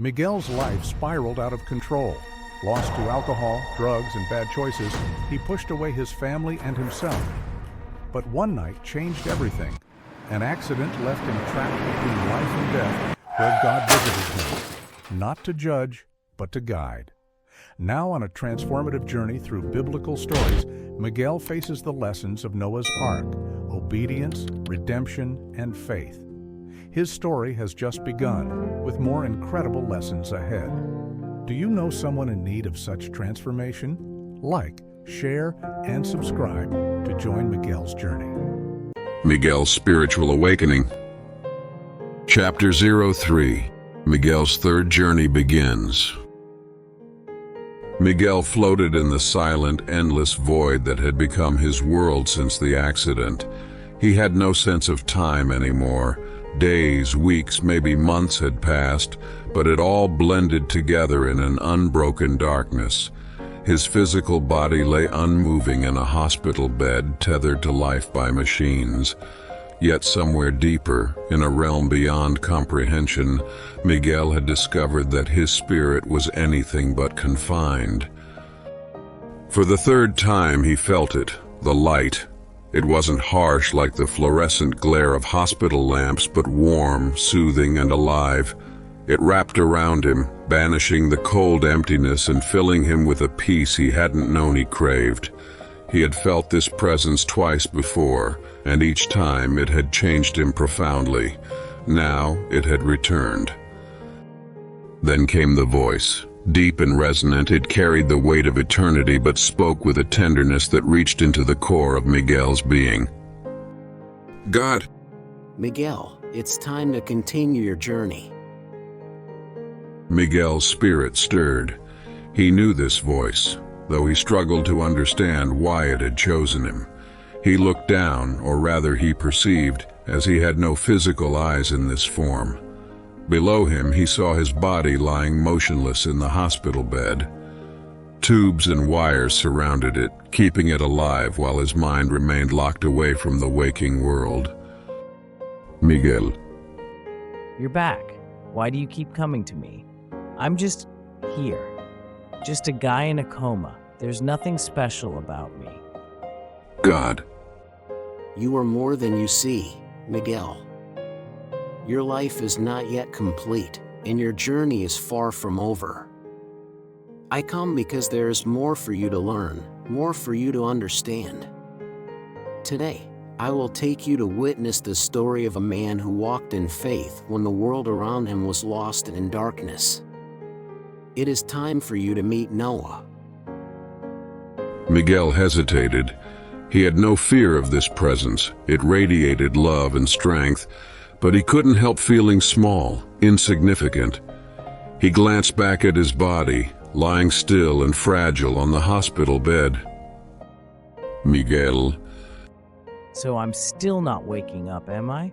Miguel's life spiraled out of control. Lost to alcohol, drugs, and bad choices, he pushed away his family and himself. But one night changed everything. An accident left him trapped between life and death, where God visited him, not to judge, but to guide. Now on a transformative journey through biblical stories, Miguel faces the lessons of Noah's Ark: obedience, redemption, and faith. His story has just begun, with more incredible lessons ahead. Do you know someone in need of such transformation? Like, share, and subscribe to join Miguel's journey. Miguel's Spiritual Awakening. Chapter 03. Miguel's third journey begins. Miguel floated in the silent, endless void that had become his world since the accident. He had no sense of time anymore. Days, weeks, maybe months had passed, but it all blended together in an unbroken darkness. His physical body lay unmoving in a hospital bed, tethered to life by machines. Yet somewhere deeper, in a realm beyond comprehension, Miguel had discovered that his spirit was anything but confined. For the third time he felt it, the light. It wasn't harsh like the fluorescent glare of hospital lamps, but warm, soothing, and alive. It wrapped around him, banishing the cold emptiness and filling him with a peace he hadn't known he craved. He had felt this presence twice before, and each time it had changed him profoundly. Now it had returned. Then came the voice. Deep and resonant, it carried the weight of eternity but spoke with a tenderness that reached into the core of Miguel's being. God. Miguel, it's time to continue your journey. Miguel's spirit stirred. He knew this voice, though he struggled to understand why it had chosen him. He looked down, or rather he perceived, as he had no physical eyes in this form. Below him he saw his body lying motionless in the hospital bed. Tubes and wires surrounded it, keeping it alive while his mind remained locked away from the waking world. Miguel. You're back. Why do you keep coming to me? I'm just here. Just a guy in a coma. There's nothing special about me. God. You are more than you see, Miguel. Your life is not yet complete, and your journey is far from over. I come because there is more for you to learn, more for you to understand. Today, I will take you to witness the story of a man who walked in faith when the world around him was lost and in darkness. It is time for you to meet Noah. Miguel hesitated. He had no fear of this presence. It radiated love and strength, but he couldn't help feeling small, insignificant. He glanced back at his body, lying still and fragile on the hospital bed. Miguel. So I'm still not waking up, am I?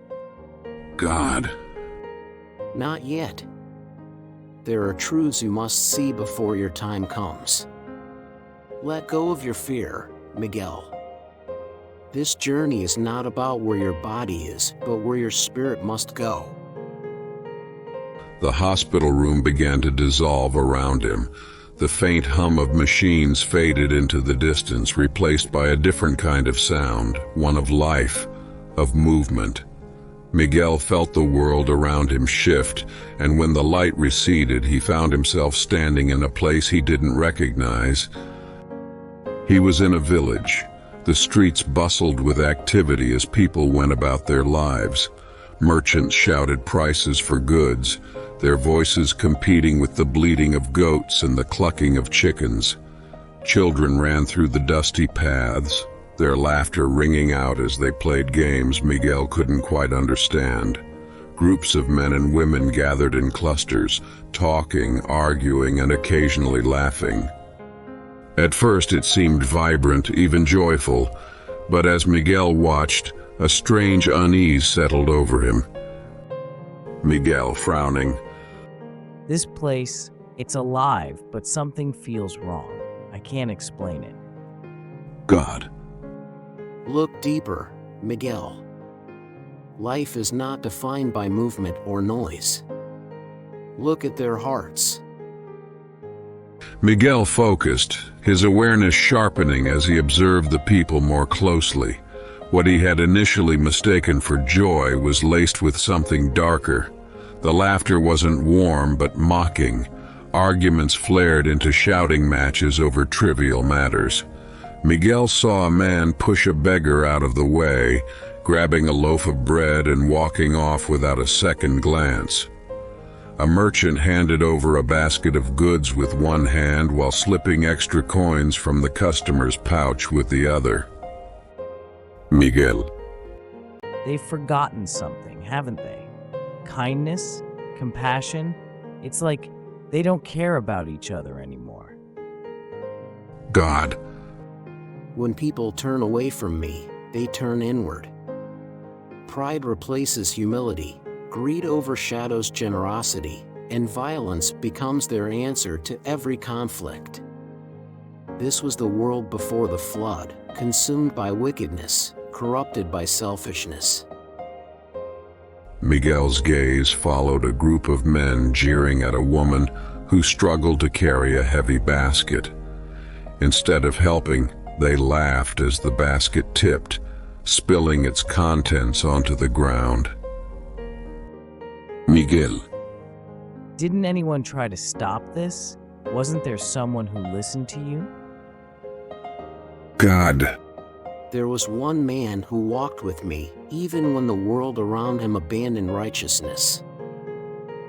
God. Not yet. There are truths you must see before your time comes. Let go of your fear, Miguel. This journey is not about where your body is, but where your spirit must go. The hospital room began to dissolve around him. The faint hum of machines faded into the distance, replaced by a different kind of sound, one of life, of movement. Miguel felt the world around him shift, and when the light receded, he found himself standing in a place he didn't recognize. He was in a village. The streets bustled with activity as people went about their lives. Merchants shouted prices for goods, their voices competing with the bleating of goats and the clucking of chickens. Children ran through the dusty paths, their laughter ringing out as they played games Miguel couldn't quite understand. Groups of men and women gathered in clusters, talking, arguing, and occasionally laughing. At first it seemed vibrant, even joyful, but as Miguel watched, a strange unease settled over him. Miguel, frowning. This place, it's alive, but something feels wrong. I can't explain it. God. Look deeper, Miguel. Life is not defined by movement or noise. Look at their hearts. Miguel focused, his awareness sharpening as he observed the people more closely. What he had initially mistaken for joy was laced with something darker. The laughter wasn't warm but mocking. Arguments flared into shouting matches over trivial matters. Miguel saw a man push a beggar out of the way, grabbing a loaf of bread and walking off without a second glance. A merchant handed over a basket of goods with one hand while slipping extra coins from the customer's pouch with the other. Miguel. They've forgotten something, haven't they? Kindness, compassion. It's like they don't care about each other anymore. God. When people turn away from me, they turn inward. Pride replaces humility, greed overshadows generosity, and violence becomes their answer to every conflict. This was the world before the flood, consumed by wickedness, corrupted by selfishness. Miguel's gaze followed a group of men jeering at a woman who struggled to carry a heavy basket. Instead of helping, they laughed as the basket tipped, spilling its contents onto the ground. Miguel. Didn't anyone try to stop this? Wasn't there someone who listened to you? God. There was one man who walked with me, even when the world around him abandoned righteousness.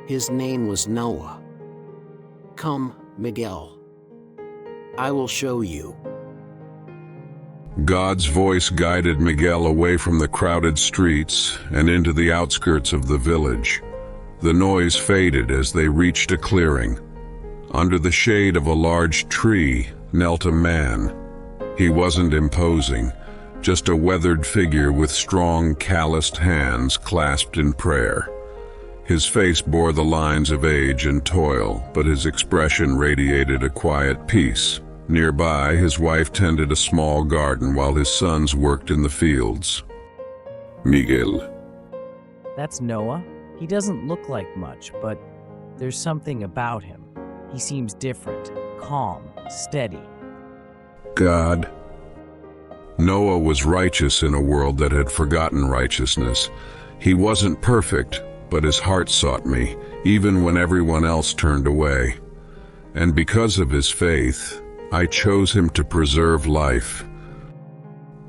His name was Noah. Come, Miguel. I will show you. God's voice guided Miguel away from the crowded streets and into the outskirts of the village. The noise faded as they reached a clearing. Under the shade of a large tree knelt a man. He wasn't imposing, just a weathered figure with strong, calloused hands clasped in prayer. His face bore the lines of age and toil, but his expression radiated a quiet peace. Nearby, his wife tended a small garden while his sons worked in the fields. Miguel. That's Noah. He doesn't look like much, but there's something about him. He seems different, calm, steady. God. Noah was righteous in a world that had forgotten righteousness. He wasn't perfect, but his heart sought me, even when everyone else turned away. And because of his faith, I chose him to preserve life.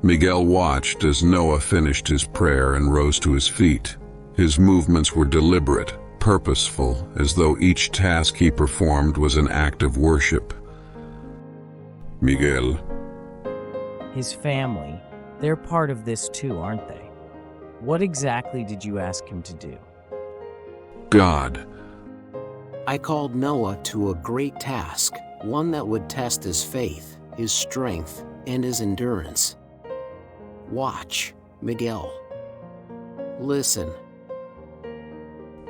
Miguel watched as Noah finished his prayer and rose to his feet. His movements were deliberate, purposeful, as though each task he performed was an act of worship. Miguel. His family, they're part of this too, aren't they? What exactly did you ask him to do? God. I called Noah to a great task, one that would test his faith, his strength, and his endurance. Watch, Miguel. Listen.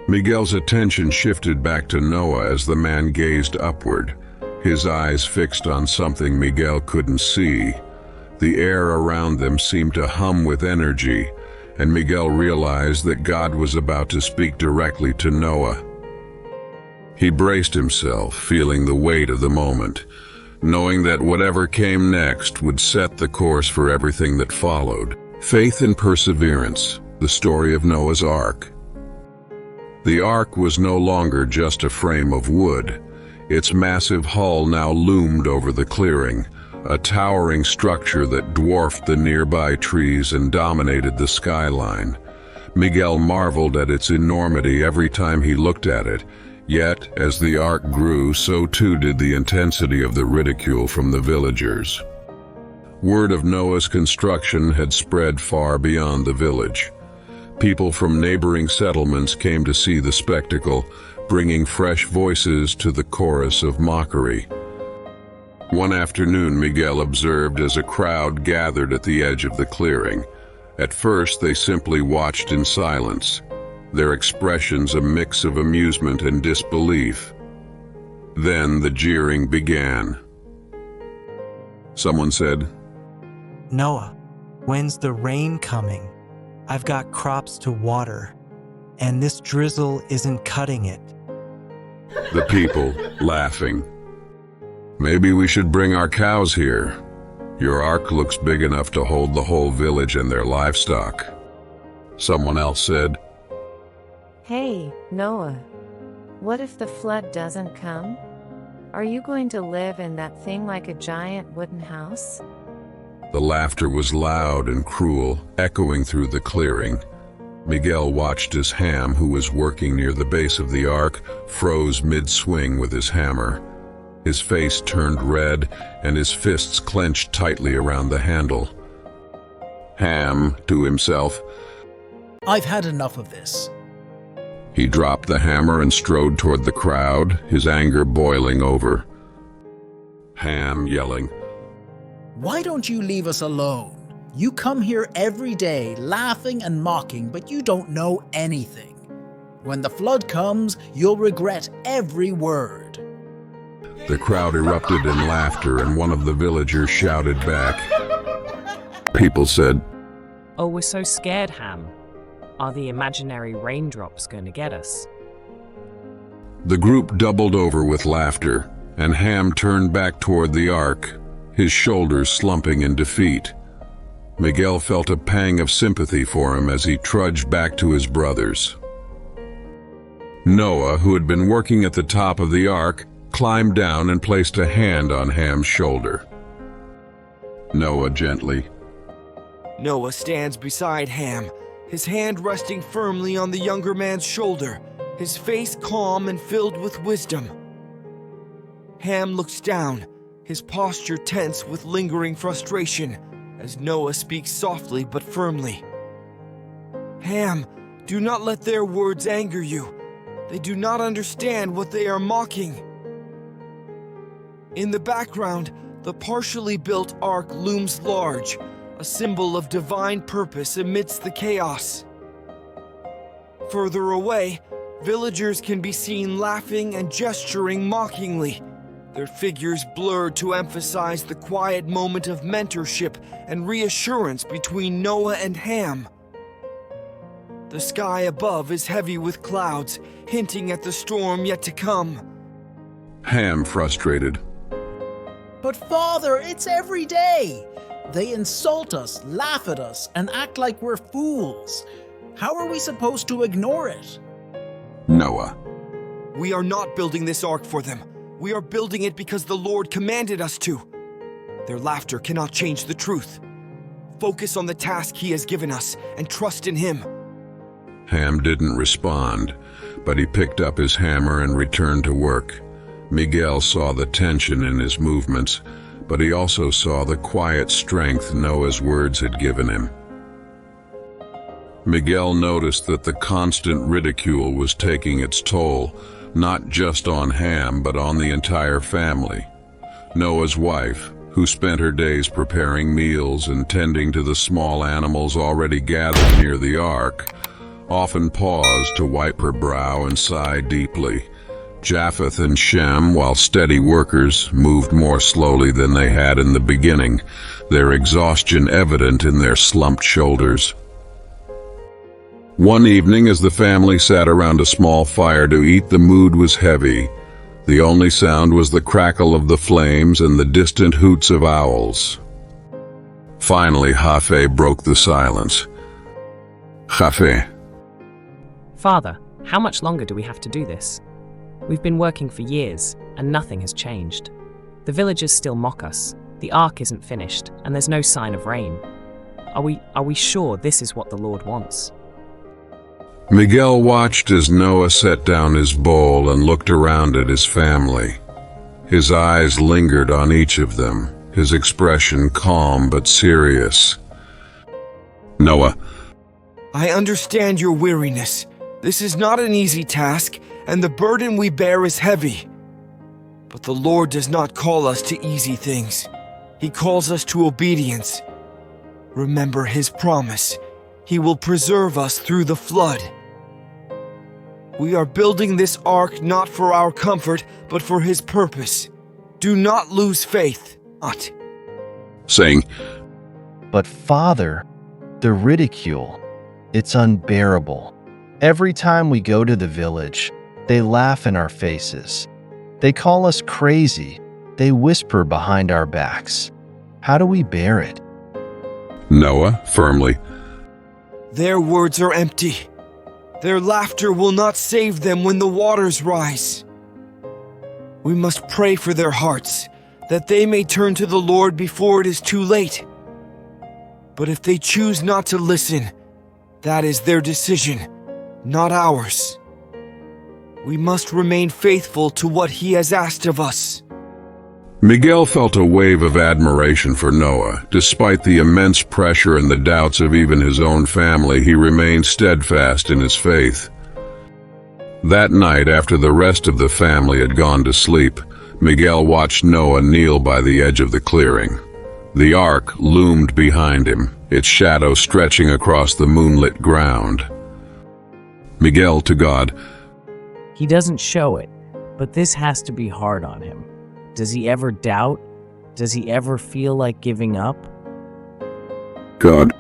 Miguel's attention shifted back to Noah as the man gazed upward, his eyes fixed on something Miguel couldn't see. The air around them seemed to hum with energy, and Miguel realized that God was about to speak directly to Noah. He braced himself, feeling the weight of the moment, knowing that whatever came next would set the course for everything that followed. Faith and perseverance, the story of Noah's Ark. The Ark was no longer just a frame of wood. Its massive hull now loomed over the clearing, a towering structure that dwarfed the nearby trees and dominated the skyline. Miguel marveled at its enormity every time he looked at it, yet as the ark grew, so too did the intensity of the ridicule from the villagers. Word of Noah's construction had spread far beyond the village. People from neighboring settlements came to see the spectacle, bringing fresh voices to the chorus of mockery. One afternoon, Miguel observed as a crowd gathered at the edge of the clearing. At first, they simply watched in silence, their expressions a mix of amusement and disbelief. Then the jeering began. Someone said, Noah, when's the rain coming? I've got crops to water, and this drizzle isn't cutting it. The people laughing. Maybe we should bring our cows here. Your ark looks big enough to hold the whole village and their livestock. Someone else said, Hey, Noah. What if the flood doesn't come? Are you going to live in that thing like a giant wooden house? The laughter was loud and cruel, echoing through the clearing. Miguel watched as Ham, who was working near the base of the ark, froze mid-swing with his hammer. His face turned red, and his fists clenched tightly around the handle. Ham, to himself, I've had enough of this. he dropped the hammer and strode toward the crowd, his anger boiling over. Ham yelling, Why don't you leave us alone? You come here every day laughing and mocking, but you don't know anything. When the flood comes, you'll regret every word. The crowd erupted in laughter, and one of the villagers shouted back. People said, Oh, we're so scared, Ham. Are the imaginary raindrops going to get us? The group doubled over with laughter, and Ham turned back toward the ark, his shoulders slumping in defeat. Miguel felt a pang of sympathy for him as he trudged back to his brothers. Noah, who had been working at the top of the ark, climbed down and placed a hand on Ham's shoulder. Noah gently, Noah stands beside Ham, his hand resting firmly on the younger man's shoulder, his face calm and filled with wisdom. Ham looks down, his posture tense with lingering frustration, as Noah speaks softly but firmly. Ham, do not let their words anger you. They do not understand what they are mocking. In the background, the partially built ark looms large, a symbol of divine purpose amidst the chaos. Further away, villagers can be seen laughing and gesturing mockingly, their figures blurred to emphasize the quiet moment of mentorship and reassurance between Noah and Ham. The sky above is heavy with clouds, hinting at the storm yet to come. Ham frustrated. But Father, it's every day. They insult us, laugh at us, and act like we're fools. How are we supposed to ignore it? Noah, We are not building this ark for them. We are building it because the Lord commanded us to. Their laughter cannot change the truth. Focus on the task He has given us and trust in Him. Ham didn't respond, but he picked up his hammer and returned to work. Miguel saw the tension in his movements, but he also saw the quiet strength Noah's words had given him. Miguel noticed that the constant ridicule was taking its toll, not just on Ham, but on the entire family. Noah's wife, who spent her days preparing meals and tending to the small animals already gathered near the ark, often paused to wipe her brow and sigh deeply. Japheth and Shem, while steady workers, moved more slowly than they had in the beginning, their exhaustion evident in their slumped shoulders. One evening, as the family sat around a small fire to eat, the mood was heavy. The only sound was the crackle of the flames and the distant hoots of owls. Finally, Hafe broke the silence. Hafe, Father, how much longer do we have to do this? We've been working for years, and nothing has changed. The villagers still mock us, the ark isn't finished, and there's no sign of rain. Are we sure this is what the Lord wants? Miguel watched as Noah set down his bowl and looked around at his family. His eyes lingered on each of them, his expression calm but serious. Noah, I understand your weariness. This is not an easy task, and the burden we bear is heavy. But the Lord does not call us to easy things. He calls us to obedience. Remember His promise. He will preserve us through the flood. We are building this ark not for our comfort, but for His purpose. Do not lose faith. Not. saying, But Father, the ridicule, it's unbearable. Every time we go to the village, They laugh in our faces. They call us crazy. They whisper behind our backs. How do we bear it? Noah, firmly. Their words are empty. Their laughter will not save them when the waters rise. We must pray for their hearts, that they may turn to the Lord before it is too late. But if they choose not to listen, that is their decision, not ours. We must remain faithful to what He has asked of us. Miguel felt a wave of admiration for Noah. Despite the immense pressure and the doubts of even his own family, he remained steadfast in his faith. That night, after the rest of the family had gone to sleep, Miguel watched Noah kneel by the edge of the clearing. The ark loomed behind him, its shadow stretching across the moonlit ground. Miguel to God, He doesn't show it, but this has to be hard on him. Does he ever doubt? Does he ever feel like giving up? God,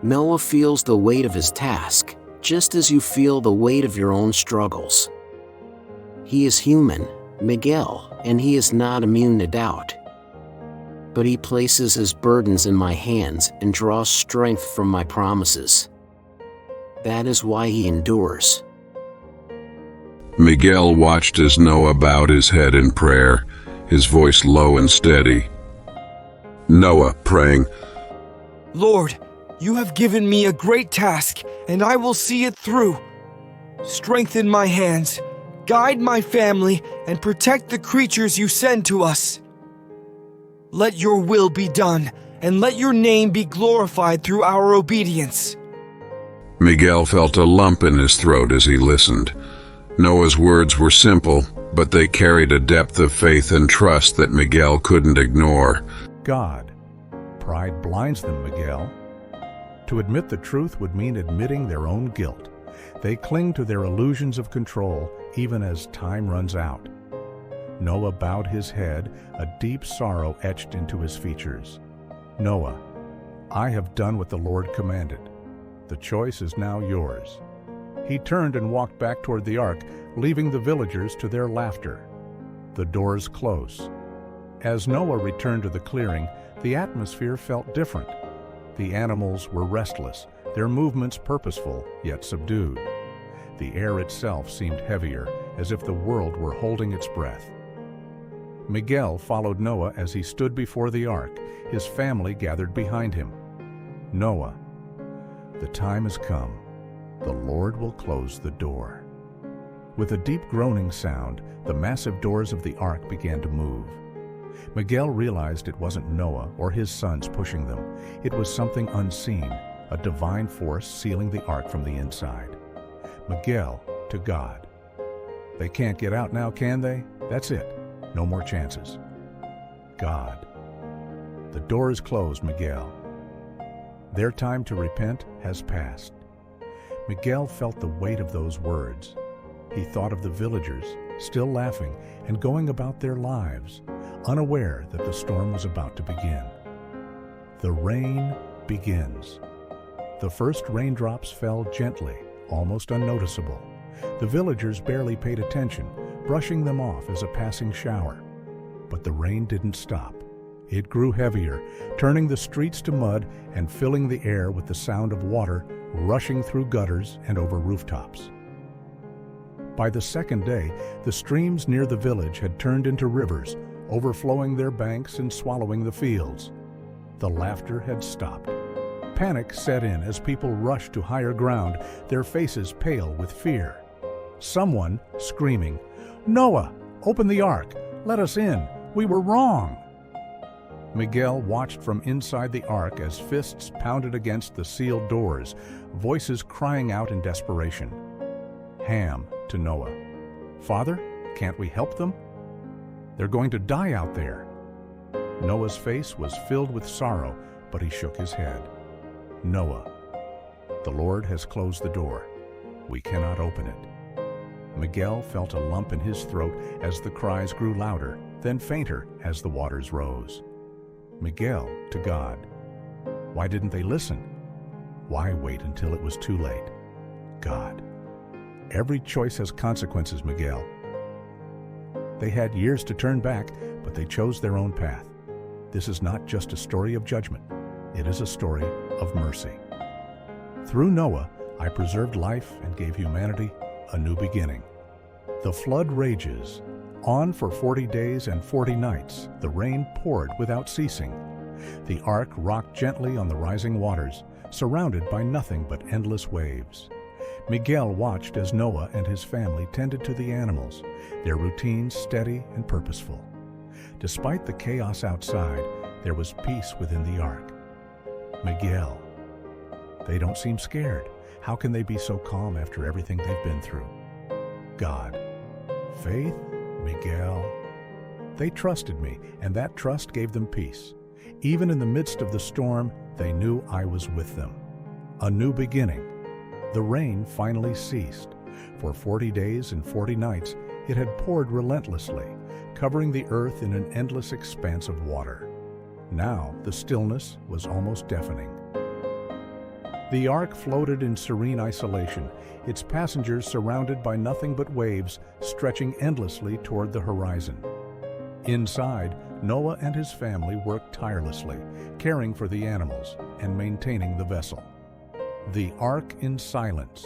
Noah feels the weight of his task, just as you feel the weight of your own struggles. He is human, Miguel, and he is not immune to doubt. But he places his burdens in my hands and draws strength from my promises. That is why he endures. Miguel watched as Noah bowed his head in prayer, his voice low and steady. Noah praying, Lord, you have given me a great task, and I will see it through. Strengthen my hands, guide my family, and protect the creatures you send to us. Let your will be done, and let your name be glorified through our obedience. Miguel felt a lump in his throat as he listened. Noah's words were simple, but they carried a depth of faith and trust that Miguel couldn't ignore. God. Pride blinds them, Miguel. To admit the truth would mean admitting their own guilt. They cling to their illusions of control even as time runs out. Noah bowed his head, a deep sorrow etched into his features. Noah, I have done what the Lord commanded. The choice is now yours. He turned and walked back toward the ark, leaving the villagers to their laughter. The doors close. As Noah returned to the clearing, the atmosphere felt different. The animals were restless, their movements purposeful yet subdued. The air itself seemed heavier, as if the world were holding its breath. Miguel followed Noah as he stood before the ark, his family gathered behind him. Noah, the time has come. The Lord will close the door. With a deep groaning sound, the massive doors of the ark began to move. Miguel realized it wasn't Noah or his sons pushing them. It was something unseen, a divine force sealing the ark from the inside. Miguel to God. They can't get out now, can they? That's it. No more chances. God. The door is closed, Miguel. Their time to repent has passed. Miguel felt the weight of those words. He thought of the villagers, still laughing and going about their lives, unaware that the storm was about to begin. The rain begins. The first raindrops fell gently, almost unnoticeable. The villagers barely paid attention, brushing them off as a passing shower. But the rain didn't stop. It grew heavier, turning the streets to mud and filling the air with the sound of water rushing through gutters and over rooftops. By the second day, the streams near the village had turned into rivers, overflowing their banks and swallowing the fields. The laughter had stopped. Panic set in as people rushed to higher ground, their faces pale with fear. Someone screaming, "Noah, open the ark! Let us in! We were wrong!" Miguel watched from inside the ark as fists pounded against the sealed doors, voices crying out in desperation. Ham to Noah, "Father, can't we help them? They're going to die out there." Noah's face was filled with sorrow, but he shook his head. Noah, the Lord has closed the door. We cannot open it. Miguel felt a lump in his throat as the cries grew louder, then fainter as the waters rose. Miguel to God. Why didn't they listen? Why wait until it was too late? God. Every choice has consequences, Miguel. They had years to turn back, but they chose their own path. This is not just a story of judgment. It is a story of mercy. Through Noah, I preserved life and gave humanity a new beginning. The flood rages. On for 40 days and 40 nights, the rain poured without ceasing. The ark rocked gently on the rising waters, surrounded by nothing but endless waves. Miguel watched as Noah and his family tended to the animals, their routines steady and purposeful. Despite the chaos outside, there was peace within the ark. Miguel. They don't seem scared. How can they be so calm after everything they've been through? God. Faith, Miguel. They trusted me, and that trust gave them peace. Even in the midst of the storm, they knew I was with them. A new beginning. The rain finally ceased. For 40 days and 40 nights, it had poured relentlessly, covering the earth in an endless expanse of water. Now, the stillness was almost deafening. The ark floated in serene isolation, its passengers surrounded by nothing but waves stretching endlessly toward the horizon. Inside, Noah and his family worked tirelessly, caring for the animals and maintaining the vessel. The ark in silence.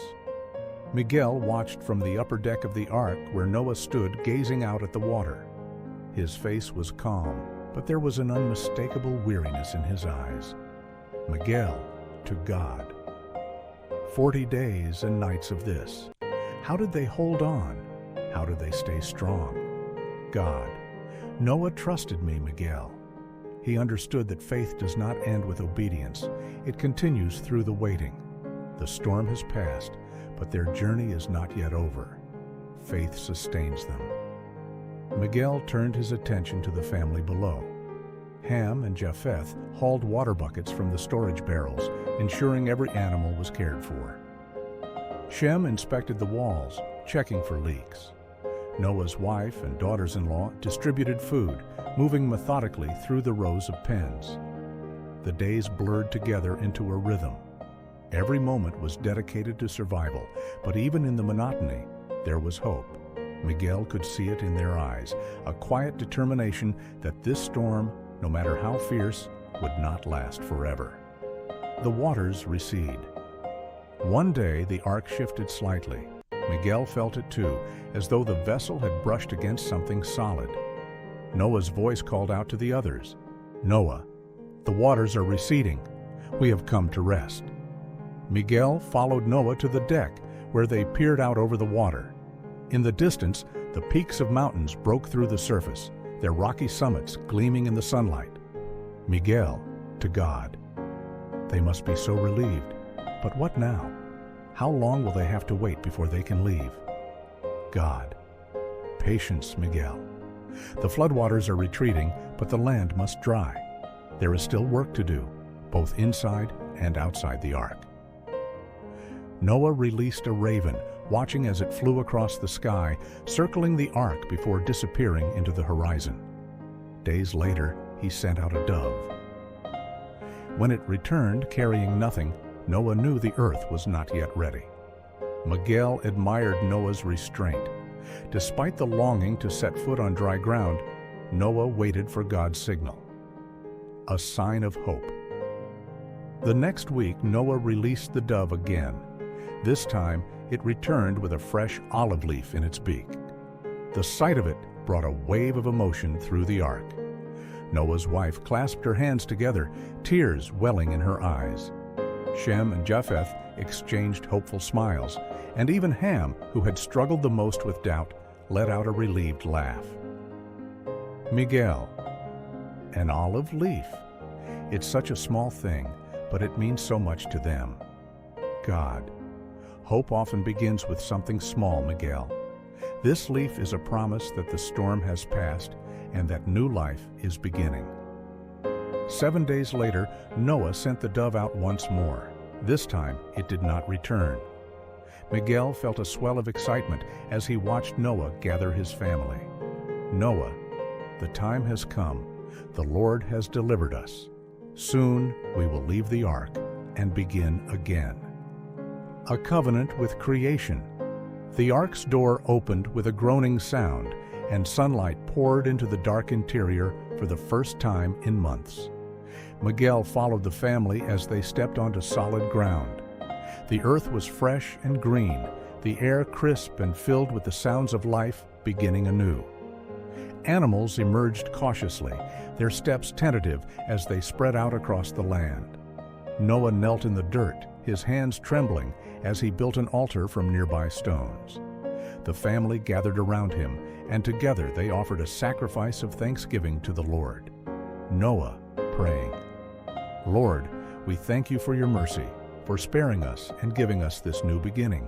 Miguel watched from the upper deck of the ark where Noah stood gazing out at the water. His face was calm, but there was an unmistakable weariness in his eyes. Miguel to God. 40 days and nights of this. How did they hold on? How did they stay strong? God. Noah trusted me, Miguel. He understood that faith does not end with obedience. It continues through the waiting. The storm has passed, but their journey is not yet over. Faith sustains them. Miguel turned his attention to the family below. Ham and Japheth hauled water buckets from the storage barrels, ensuring every animal was cared for. Shem inspected the walls, checking for leaks. Noah's wife and daughters-in-law distributed food, moving methodically through the rows of pens. The days blurred together into a rhythm. Every moment was dedicated to survival, but even in the monotony, there was hope. Miguel could see it in their eyes, a quiet determination that this storm, no matter how fierce, would not last forever. The waters recede. One day, the ark shifted slightly. Miguel felt it too, as though the vessel had brushed against something solid. Noah's voice called out to the others, "Noah, the waters are receding. We have come to rest." Miguel followed Noah to the deck, where they peered out over the water. In the distance, the peaks of mountains broke through the surface, their rocky summits gleaming in the sunlight. Miguel to God. They must be so relieved. But what now? How long will they have to wait before they can leave? God. Patience, Miguel. The floodwaters are retreating, but the land must dry. There is still work to do, both inside and outside the ark. Noah released a raven, watching as it flew across the sky, circling the ark before disappearing into the horizon. Days later, he sent out a dove. When it returned carrying nothing, Noah knew the earth was not yet ready. Miguel admired Noah's restraint. Despite the longing to set foot on dry ground, Noah waited for God's signal. A sign of hope. The next week, Noah released the dove again. This time, it returned with a fresh olive leaf in its beak. The sight of it brought a wave of emotion through the ark. Noah's wife clasped her hands together, tears welling in her eyes. Shem and Japheth exchanged hopeful smiles, and even Ham, who had struggled the most with doubt, let out a relieved laugh. Miguel. An olive leaf. It's such a small thing, but it means so much to them. God. Hope often begins with something small, Miguel. This leaf is a promise that the storm has passed and that new life is beginning. 7 days later, Noah sent the dove out once more. This time, it did not return. Miguel felt a swell of excitement as he watched Noah gather his family. Noah, the time has come. The Lord has delivered us. Soon we will leave the ark and begin again. A covenant with creation. The ark's door opened with a groaning sound, and sunlight poured into the dark interior for the first time in months. Miguel followed the family as they stepped onto solid ground. The earth was fresh and green, the air crisp and filled with the sounds of life beginning anew. Animals emerged cautiously, their steps tentative as they spread out across the land. Noah knelt in the dirt, his hands trembling as he built an altar from nearby stones. The family gathered around him, and together they offered a sacrifice of thanksgiving to the Lord. Noah praying, "Lord, we thank you for your mercy, for sparing us and giving us this new beginning.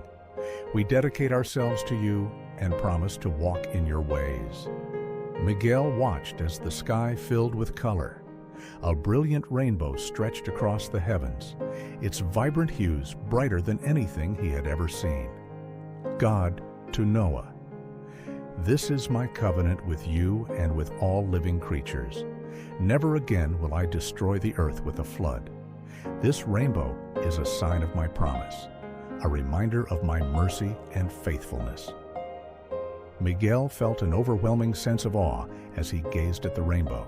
We dedicate ourselves to you and promise to walk in your ways." Miguel watched as the sky filled with color. A brilliant rainbow stretched across the heavens, its vibrant hues brighter than anything he had ever seen. God to Noah, "This is my covenant with you and with all living creatures. Never again will I destroy the earth with a flood. This rainbow is a sign of my promise, a reminder of my mercy and faithfulness." Miguel felt an overwhelming sense of awe as he gazed at the rainbow.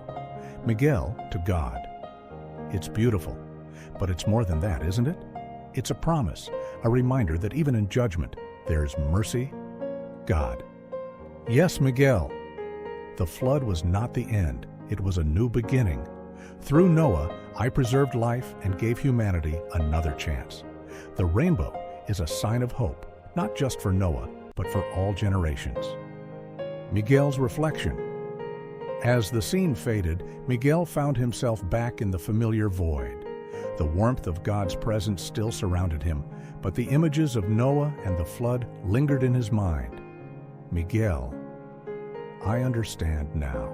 Miguel to God, "It's beautiful, but it's more than that, isn't it? It's a promise, a reminder that even in judgment, there's mercy." God, "Yes, Miguel. The flood was not the end, it was a new beginning. Through Noah, I preserved life and gave humanity another chance. The rainbow is a sign of hope, not just for Noah, but for all generations." Miguel's reflection. As the scene faded, Miguel found himself back in the familiar void. The warmth of God's presence still surrounded him, but the images of Noah and the flood lingered in his mind. Miguel, I understand now.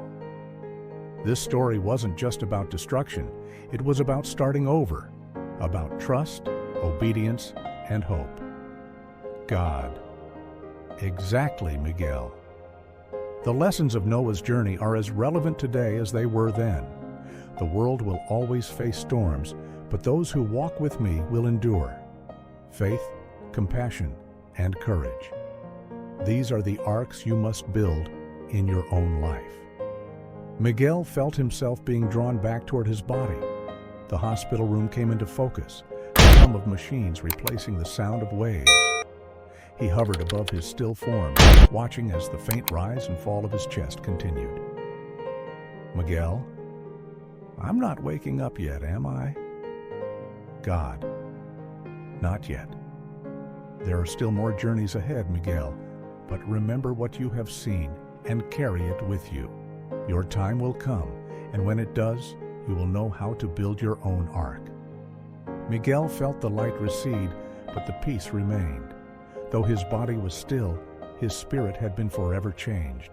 This story wasn't just about destruction, it was about starting over, about trust, obedience, and hope. God, exactly, Miguel. The lessons of Noah's journey are as relevant today as they were then. The world will always face storms, but those who walk with me will endure. Faith, compassion, and courage. These are the arcs you must build in your own life. Miguel felt himself being drawn back toward his body. The hospital room came into focus, the hum of machines replacing the sound of waves. He hovered above his still form, watching as the faint rise and fall of his chest continued. Miguel, I'm not waking up yet, am I? God, not yet. There are still more journeys ahead, Miguel, but remember what you have seen and carry it with you. Your time will come, and when it does, you will know how to build your own ark. Miguel felt the light recede, but the peace remained. Though his body was still, his spirit had been forever changed.